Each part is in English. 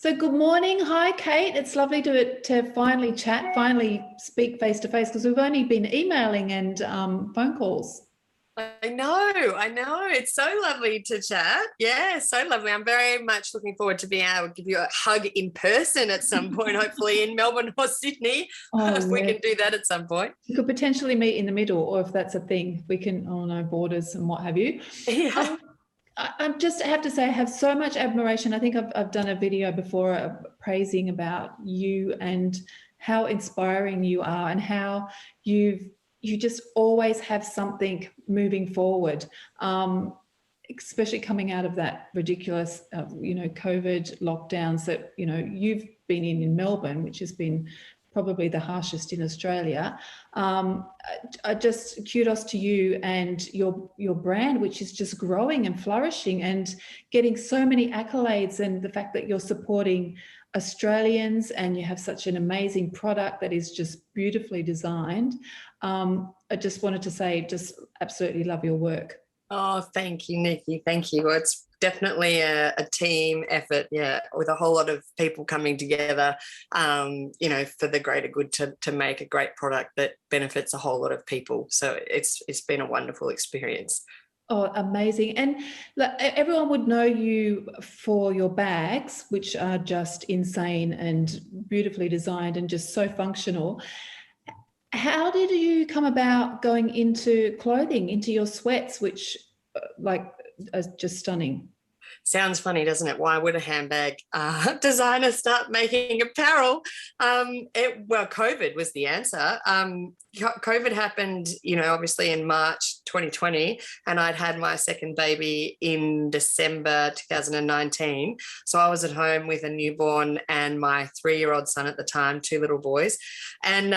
So good morning. Hi, Kate. It's lovely to finally chat, finally speak face to face because we've only been emailing and phone calls. I know. It's so lovely to chat. Yeah, so lovely. I'm very much looking forward to being able to give you a hug in person at some point, hopefully in Melbourne or Sydney, Oh, if we yeah. can do that at some point. We could potentially meet in the middle, or if that's a thing, we can, oh no, borders and what have you. Yeah. Um, I just have to say, I have so much admiration. I think I've done a video before praising about you and how inspiring you are and how you just always have something moving forward, especially coming out of that ridiculous, COVID lockdowns that, you've been in Melbourne, which has been probably the harshest in Australia. I just kudos to you and your brand, which is just growing and flourishing and getting so many accolades, and the fact that you're supporting Australians and you have such an amazing product that is just beautifully designed. I just wanted to say, just absolutely love your work. Oh, thank you, Nikki. Thank you. Well, it's definitely a team effort, yeah, with a whole lot of people coming together, for the greater good to make a great product that benefits a whole lot of people. So it's been a wonderful experience. Oh, amazing. And everyone would know you for your bags, which are just insane and beautifully designed and just so functional. How did you come about going into clothing, into your sweats, which are just stunning? Sounds funny, doesn't it? Why would a handbag designer start making apparel? COVID was the answer. COVID happened, obviously in March 2020, and I'd had my second baby in December 2019. So I was at home with a newborn and my 3-year-old son at the time, 2 little boys. And,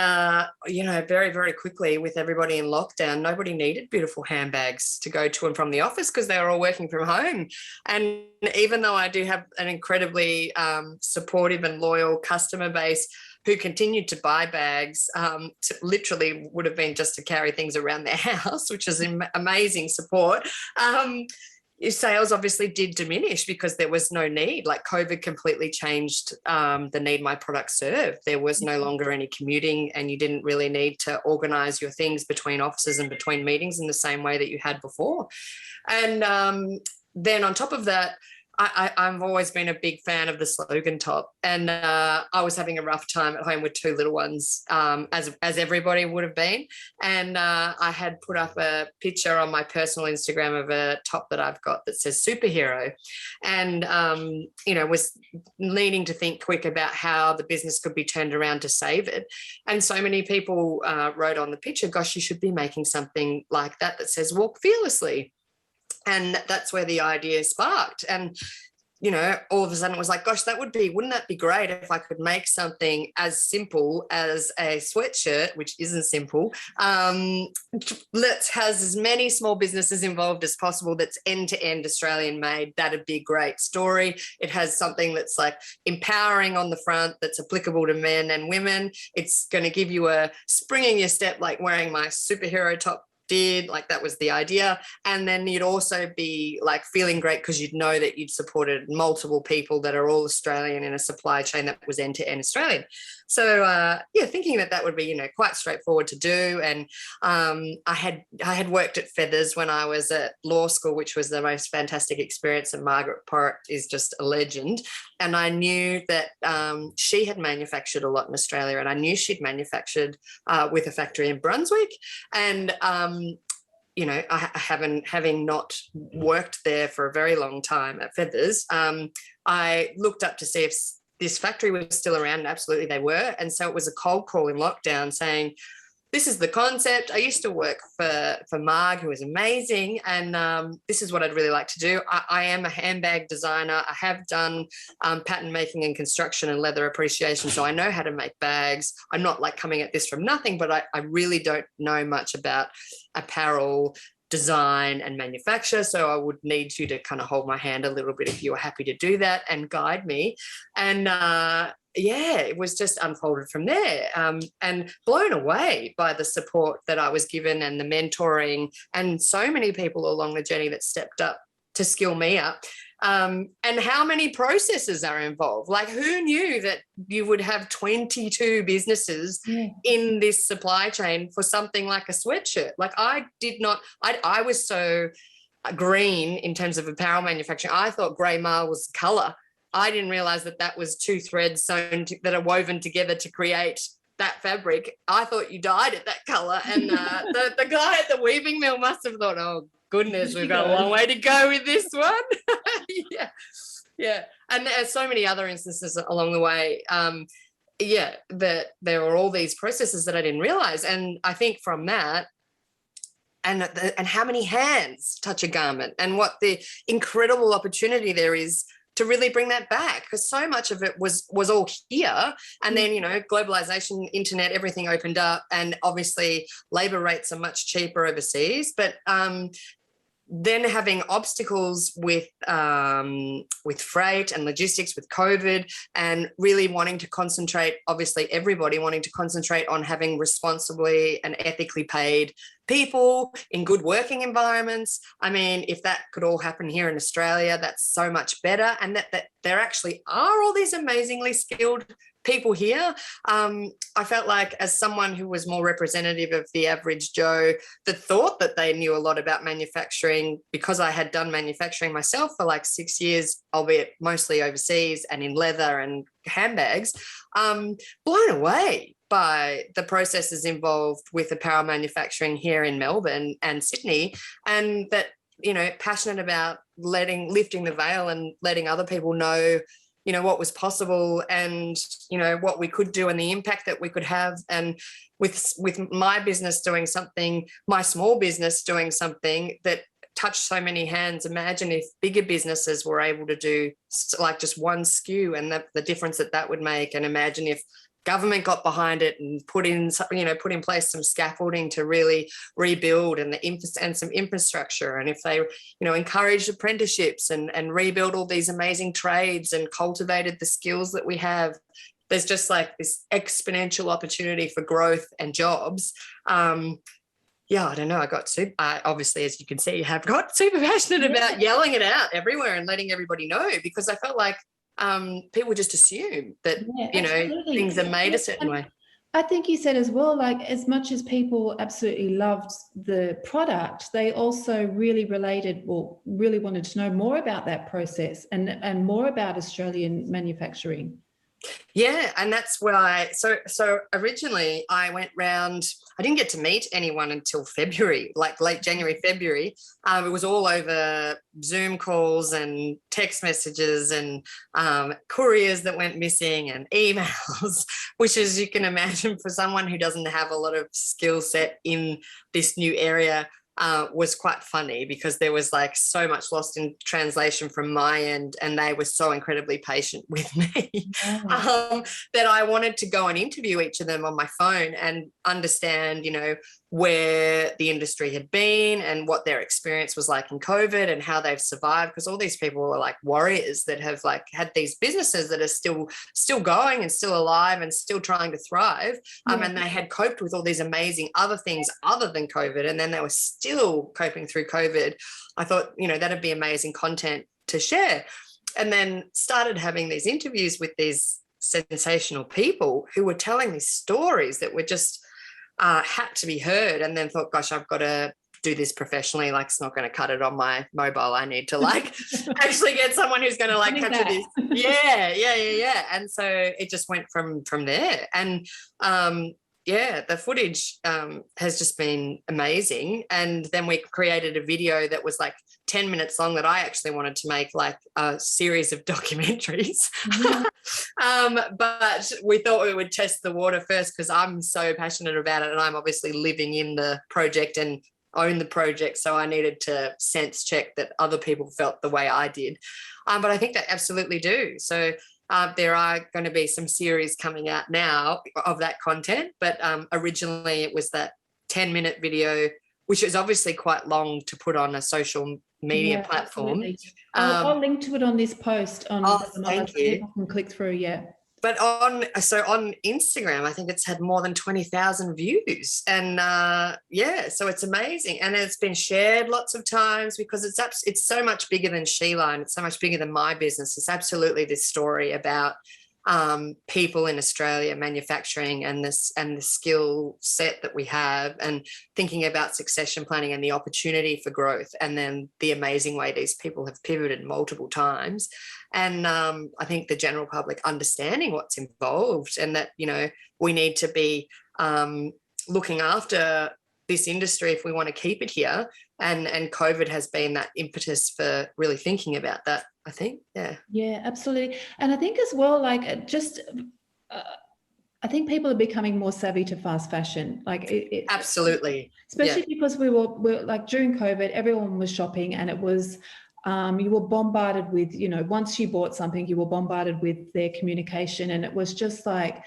very, very quickly, with everybody in lockdown, nobody needed beautiful handbags to go to and from the office because they were all working from home. And even though I do have an incredibly supportive and loyal customer base who continued to buy bags, literally would have been just to carry things around their house, which is amazing support. Sales obviously did diminish because there was no need. Like, COVID completely changed the need my product served. There was no longer any commuting, and you didn't really need to organise your things between offices and between meetings in the same way that you had before. And then on top of that, I've always been a big fan of the slogan top, and I was having a rough time at home with 2 little ones, as everybody would have been. And I had put up a picture on my personal Instagram of a top that I've got that says superhero, and was needing to think quick about how the business could be turned around to save it. And so many people wrote on the picture, "Gosh, you should be making something like that says walk fearlessly." And that's where the idea sparked. And, all of a sudden it was like, gosh, wouldn't that be great if I could make something as simple as a sweatshirt, which isn't simple. Let's has as many small businesses involved as possible, that's end-to-end Australian made. That'd be a great story. It has something that's like empowering on the front, that's applicable to men and women. It's going to give you a spring in your step, like wearing my superhero top did. Like, that was the idea. And then you'd also be like feeling great because you'd know that you'd supported multiple people that are all Australian in a supply chain that was end-to-end Australian. So thinking that would be quite straightforward to do. And I had worked at Feathers when I was at law school, which was the most fantastic experience, and Margaret Porritt is just a legend. And I knew that she had manufactured a lot in Australia, and I knew she'd manufactured with a factory in Brunswick. And having not worked there for a very long time at Feathers, I looked up to see if this factory was still around, and absolutely they were. And so it was a cold call in lockdown saying, this is the concept. I used to work for Marg, who was amazing, and this is what I'd really like to do. I am a handbag designer. I have done pattern making and construction and leather appreciation, so I know how to make bags. I'm not like coming at this from nothing, but I really don't know much about apparel design and manufacture, so I would need you to kind of hold my hand a little bit if you were happy to do that and guide me. And it was just unfolded from there, and blown away by the support that I was given and the mentoring, and so many people along the journey that stepped up to skill me up. And how many processes are involved? Like, who knew that you would have 22 businesses in this supply chain for something like a sweatshirt? Like, I did not, I was so green in terms of apparel manufacturing. I thought grey marl was colour. I didn't realize that that was two threads that are woven together to create that fabric. I thought you dyed it that colour. And the guy at the weaving mill must have thought, oh, goodness, we've got a long way to go with this one. Yeah. And there's so many other instances along the way. That there were all these processes that I didn't realize. And I think from that, and how many hands touch a garment, and what the incredible opportunity there is to really bring that back, because so much of it was all here. And then, globalization, internet, everything opened up, and obviously labor rates are much cheaper overseas. But then having obstacles with freight and logistics, with COVID, and really wanting to concentrate, obviously everybody wanting to concentrate on having responsibly and ethically paid people in good working environments. I mean, if that could all happen here in Australia, that's so much better. And that there actually are all these amazingly skilled people here. I felt like, as someone who was more representative of the average Joe that thought that they knew a lot about manufacturing, because I had done manufacturing myself for like 6 years, albeit mostly overseas and in leather and handbags, blown away by the processes involved with apparel manufacturing here in Melbourne and Sydney, and that, passionate about lifting the veil and letting other people know what was possible, and what we could do, and the impact that we could have. And with my business doing something, my small business doing something that touched so many hands, imagine if bigger businesses were able to do like just one SKU, and the difference that would make. And imagine if government got behind it and put in place some scaffolding to really rebuild, and some infrastructure. And if they, encouraged apprenticeships and rebuild all these amazing trades and cultivated the skills that we have, there's just like this exponential opportunity for growth and jobs. I don't know. Obviously, as you can see, have got super passionate about yelling it out everywhere and letting everybody know, because I felt like people just assume that, things are made a certain way. I think you said as well, like, as much as people absolutely loved the product, they also really really wanted to know more about that process and more about Australian manufacturing. Yeah, and that's why. So originally I went round. I didn't get to meet anyone until February, like late January, February. It was all over Zoom calls and text messages and couriers that went missing and emails, which, as you can imagine, for someone who doesn't have a lot of skill set in this new area, was quite funny, because there was like so much lost in translation from my end, and they were so incredibly patient with me that I wanted to go and interview each of them on my phone and understand, where the industry had been and what their experience was like in COVID and how they've survived, because all these people were like warriors that have like had these businesses that are still going and still alive and still trying to thrive. And they had coped with all these amazing other things other than COVID, and then they were still coping through COVID. I thought, that'd be amazing content to share. And then started having these interviews with these sensational people who were telling these stories that were just had to be heard, and then thought, gosh, I've got to do this professionally. Like, it's not going to cut it on my mobile. I need to like actually get someone who's going to like capture this. Yeah. And so it just went from there. And the footage has just been amazing. And then we created a video that was like 10 minutes long that I actually wanted to make like a series of documentaries. But we thought we would test the water first, because I'm so passionate about it, and I'm obviously living in the project and own the project. So I needed to sense check that other people felt the way I did. But I think they absolutely do. So there are going to be some series coming out now of that content, but originally it was that 10-minute video, which is obviously quite long to put on a social media platform. I'll link to it on this post. Thank you. People can click through, but on Instagram, I think it's had more than 20,000 views, and so it's amazing, and it's been shared lots of times because it's so much bigger than Sheline. It's so much bigger than my business. It's absolutely this story about people in Australia manufacturing and the skill set that we have, and thinking about succession planning and the opportunity for growth, and then the amazing way these people have pivoted multiple times. And I think the general public understanding what's involved, and that, we need to be looking after this industry if we want to keep it here. And COVID has been that impetus for really thinking about that, I think. Yeah, absolutely. And I think as well, like, I think people are becoming more savvy to fast fashion. Like absolutely, especially because we're like, during COVID, everyone was shopping, and it was you were bombarded with, once you bought something, you were bombarded with their communication, and it was just like,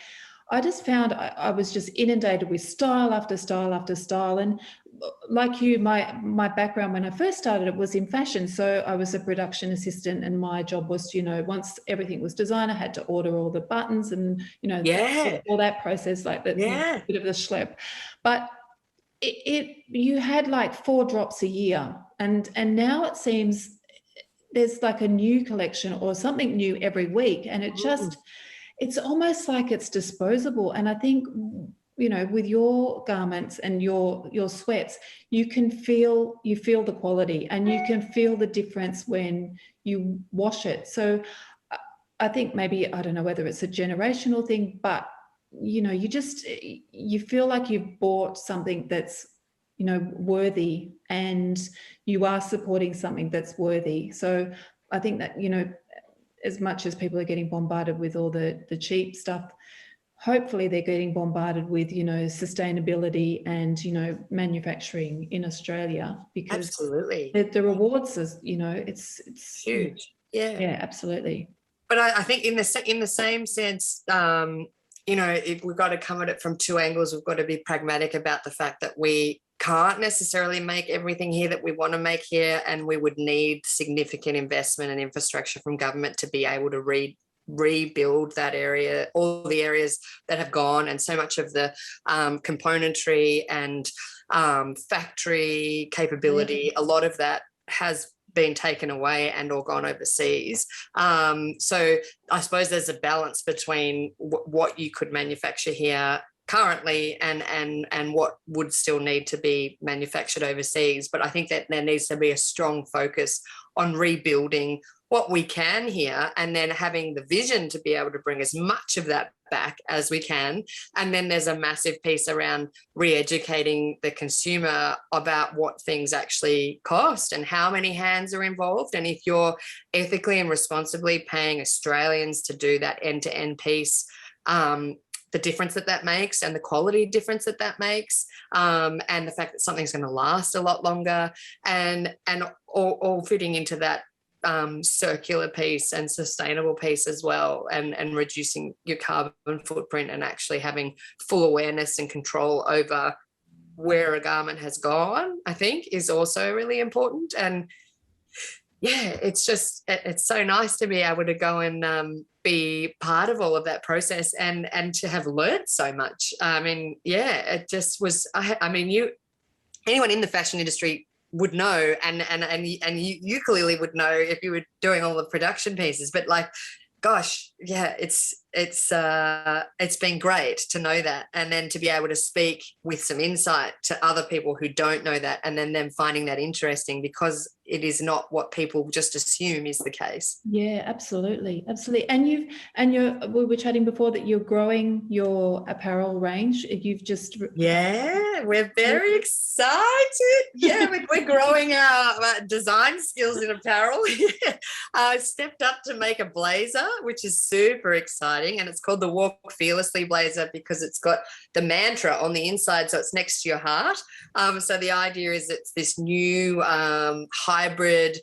I just found I was just inundated with style after style after style. And like you, my background when I first started, it was in fashion. So I was a production assistant, and my job was to, once everything was designed, I had to order all the buttons and, all that process, like that, a bit of the schlep. But you had like 4 drops a year. And now it seems there's like a new collection or something new every week. And it's almost like it's disposable. And I think, with your garments and your sweats, you feel the quality, and you can feel the difference when you wash it. So I think maybe, I don't know whether it's a generational thing, but you feel like you've bought something that's, worthy, and you are supporting something that's worthy. So I think that, as much as people are getting bombarded with all the cheap stuff, hopefully they're getting bombarded with, sustainability and, manufacturing in Australia, because absolutely the rewards is, it's huge. Yeah, absolutely. But I think in the same sense, if we've got to come at it from 2 angles, we've got to be pragmatic about the fact that we can't necessarily make everything here that we want to make here, and we would need significant investment and infrastructure from government to be able to rebuild that area, all the areas that have gone, and so much of the componentry and factory capability, a lot of that has been taken away and or gone overseas. So I suppose there's a balance between what you could manufacture here currently and what would still need to be manufactured overseas. But I think that there needs to be a strong focus on rebuilding what we can here, and then having the vision to be able to bring as much of that back as we can. And then there's a massive piece around re-educating the consumer about what things actually cost and how many hands are involved. And if you're ethically and responsibly paying Australians to do that end-to-end piece, the difference that makes, and the quality difference that makes, and the fact that something's going to last a lot longer, and all fitting into that circular piece and sustainable piece as well, and reducing your carbon footprint, and actually having full awareness and control over where a garment has gone, I think is also really important. And it's so nice to be able to go and be part of all of that process, and to have learned so much. I mean, it just was, anyone in the fashion industry would know, and you clearly would know if you were doing all the production pieces, but like, gosh, it's been great to know that, and then to be able to speak with some insight to other people who don't know that, and then them finding that interesting, because it is not what people just assume is the case. Yeah, absolutely. And we were chatting before that you're growing your apparel range. You've just we're very excited. We're growing our design skills in apparel. I stepped up to make a blazer, which is super exciting, and it's called the Walk Fearlessly blazer because it's got the mantra on the inside, so it's next to your heart. So the idea is it's this new hybrid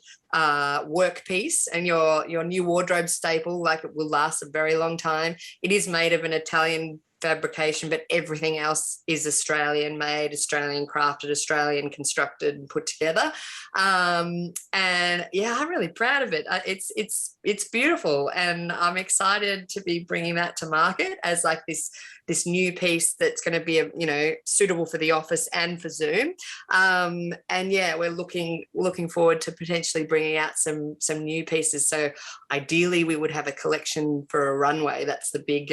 work piece, and your new wardrobe staple, like, it will last a very long time. It is made of an Italian fabrication, but everything else is Australian made, Australian crafted, Australian constructed and put together. And yeah, I'm really proud of it. It's beautiful, and I'm excited to be bringing that to market as like this new piece that's going to be, you know, suitable for the office and for Zoom. And yeah, we're looking forward to potentially bringing out some new pieces. So ideally we would have a collection for a runway. That's the big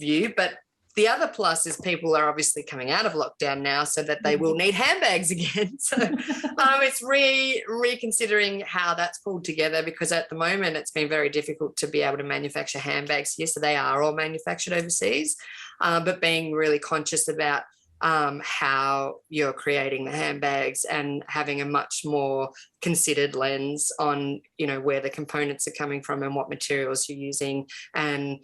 view. But the other plus is people are obviously coming out of lockdown now, so that they will need handbags again. So it's reconsidering how that's pulled together, because at the moment it's been very difficult to be able to manufacture handbags here. So they are all manufactured overseas, but being really conscious about how you're creating the handbags and having a much more considered lens on, you know, where the components are coming from and what materials you're using. And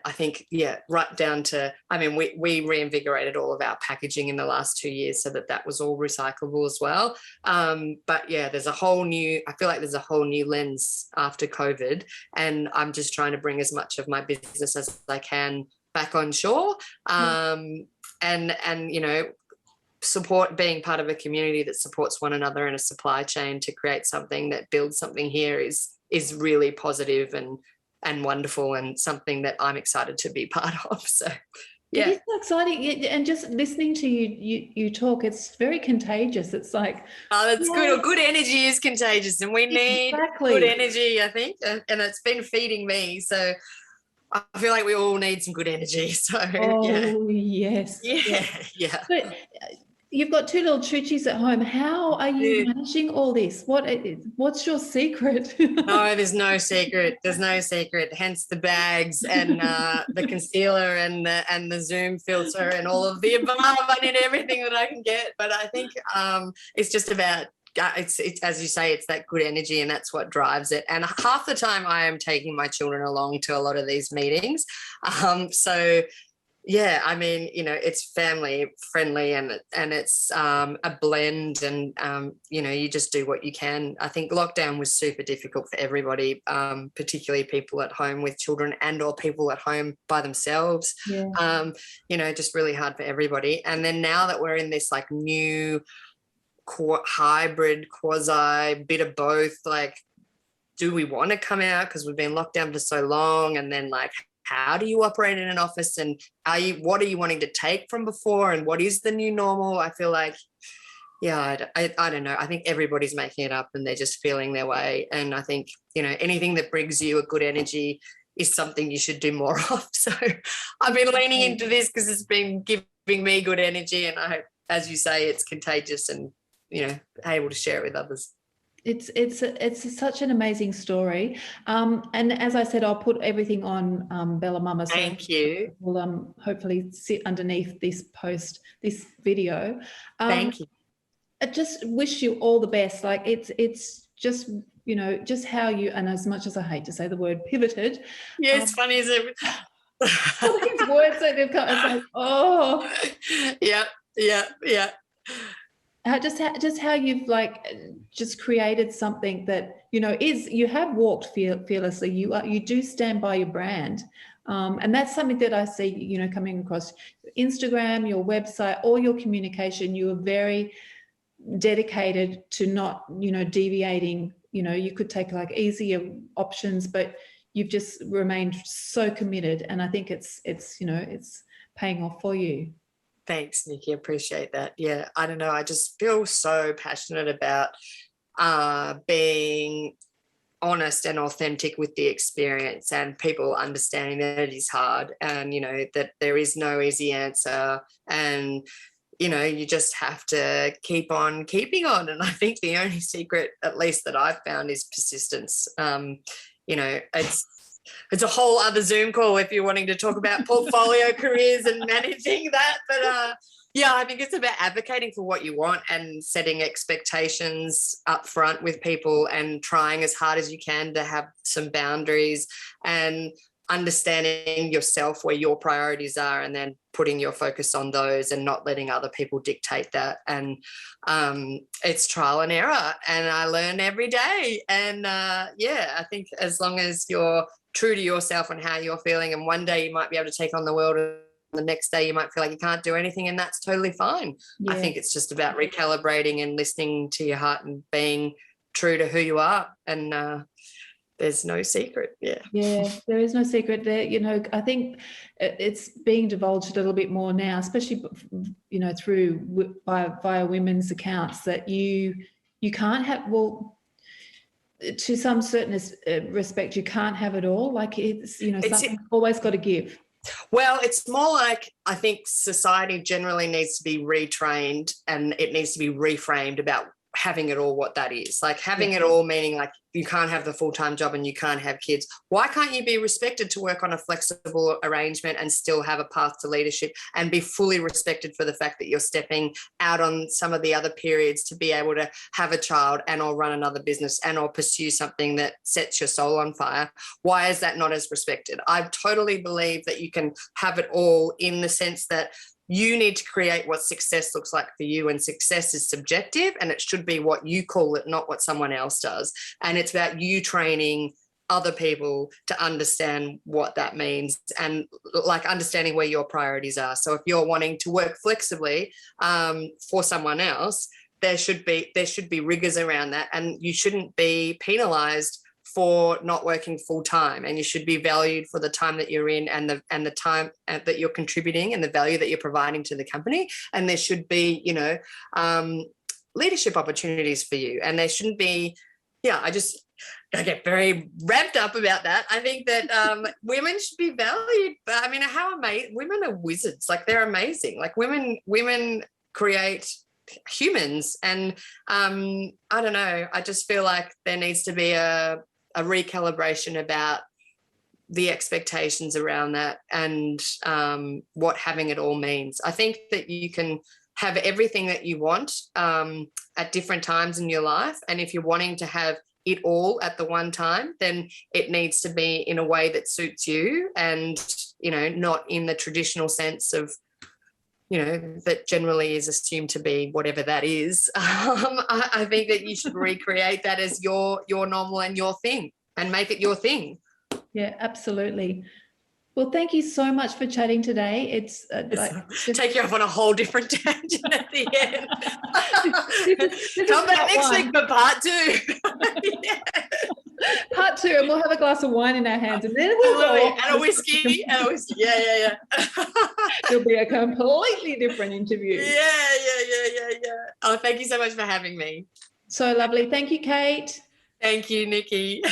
I think, right down to, I mean, we reinvigorated all of our packaging in the last 2 years so that was all recyclable as well. But yeah, I feel like there's a whole new lens after COVID, and I'm just trying to bring as much of my business as I can back on shore. And you know, being part of a community that supports one another in a supply chain to create something that builds something here is really positive and wonderful, and something that I'm excited to be part of. So yeah, it is so exciting. And just listening to you talk, it's very contagious. It's like, that's good. Good energy is contagious, and we need good energy, I think, and it's been feeding me. So I feel like we all need some good energy. So yes. Yeah. But you've got two little choochies at home. How are you managing all this? What's your secret? No, there's no secret. There's no secret. Hence the bags and the concealer and the Zoom filter and all of the above. I need everything that I can get. But I think it's just about, it's as you say, it's that good energy, and that's what drives it. And half the time I am taking my children along to a lot of these meetings. So yeah, I mean, you know, it's family friendly, and it's a blend, and you know, you just do what you can. I think lockdown was super difficult for everybody, particularly people at home with children or people at home by themselves. Yeah. You know, just really hard for everybody. And then now that we're in this like new hybrid quasi bit of both, like, do we want to come out because we've been locked down for so long? And then like, how do you operate in an office, and what are you wanting to take from before, and what is the new normal? I feel like, I don't know. I think everybody's making it up, and they're just feeling their way. And I think, you know, anything that brings you a good energy is something you should do more of. So I've been leaning into this because it's been giving me good energy, and I hope, as you say, it's contagious, and, you know, able to share it with others. It's such an amazing story, and as I said, I'll put everything on Bella Mama. So Thank you. We'll hopefully sit underneath this video. Thank you. I just wish you all the best. Like, it's just, you know, just how you, and as much as I hate to say the word pivoted. Yeah, it's funny, isn't it? All these words that they've got, it's like, oh. Yeah. Just how you've like just created something that, you know, you have walked fearlessly. You do stand by your brand, and that's something that I see, you know, coming across Instagram, your website, all your communication. You are very dedicated to not, you know, deviating. You know, you could take like easier options, but you've just remained so committed, and I think it's you know, it's paying off for you. Thanks, Nikki. Appreciate that. Yeah, I don't know. I just feel so passionate about being honest and authentic with the experience, and people understanding that it is hard, and, you know, that there is no easy answer, and, you know, you just have to keep on keeping on. And I think the only secret, at least that I've found, is persistence. You know, it's a whole other Zoom call if you're wanting to talk about portfolio careers and managing that. But I think it's about advocating for what you want and setting expectations up front with people, and trying as hard as you can to have some boundaries, and understanding yourself where your priorities are, and then putting your focus on those, and not letting other people dictate that. And it's trial and error, and I learn every day. And I think as long as you're true to yourself and how you're feeling. And one day you might be able to take on the world, and the next day you might feel like you can't do anything, and that's totally fine. Yeah. I think it's just about recalibrating and listening to your heart and being true to who you are. And there's no secret. Yeah, there is no secret there. You know, I think it's being divulged a little bit more now, especially, you know, through via women's accounts, that you can't have, well, to some certain respect, you can't have it all. Like, it's, you know, something's always got to give. Well, it's more like, I think society generally needs to be retrained, and it needs to be reframed about having it all, what that is. Like, having it all meaning like you can't have the full-time job and you can't have kids. Why can't you be respected to work on a flexible arrangement and still have a path to leadership, and be fully respected for the fact that you're stepping out on some of the other periods to be able to have a child and or run another business and or pursue something that sets your soul on fire? Why is that not as respected? I totally believe that you can have it all, in the sense that you need to create what success looks like for you, and success is subjective, and it should be what you call it, not what someone else does. And it's about you training other people to understand what that means, and like understanding where your priorities are. So if you're wanting to work flexibly for someone else, there should be rigors around that, and you shouldn't be penalized for not working full time, and you should be valued for the time that you're in, and the time that you're contributing, and the value that you're providing to the company. And there should be, you know, leadership opportunities for you, and there shouldn't be. Yeah, I get very ramped up about that. I think that women should be valued. But I mean, how amazing women are! Wizards. Like, they're amazing. Like, women create humans, and I don't know. I just feel like there needs to be a recalibration about the expectations around that, and what having it all means. I think that you can have everything that you want at different times in your life, and if you're wanting to have it all at the one time, then it needs to be in a way that suits you, and, you know, not in the traditional sense of, you know, that generally is assumed to be whatever that is. I think that you should recreate that as your normal and your thing, and make it your thing. Yeah, absolutely. Well, thank you so much for chatting today. It's take you off on a whole different tangent at the end. Come back next week for part 2. Yeah. Part 2, and we'll have a glass of wine in our hands, and then we'll go and a whiskey. Yeah. It'll be a completely different interview. Yeah. Oh, thank you so much for having me. So lovely. Thank you, Kate. Thank you, Nikki.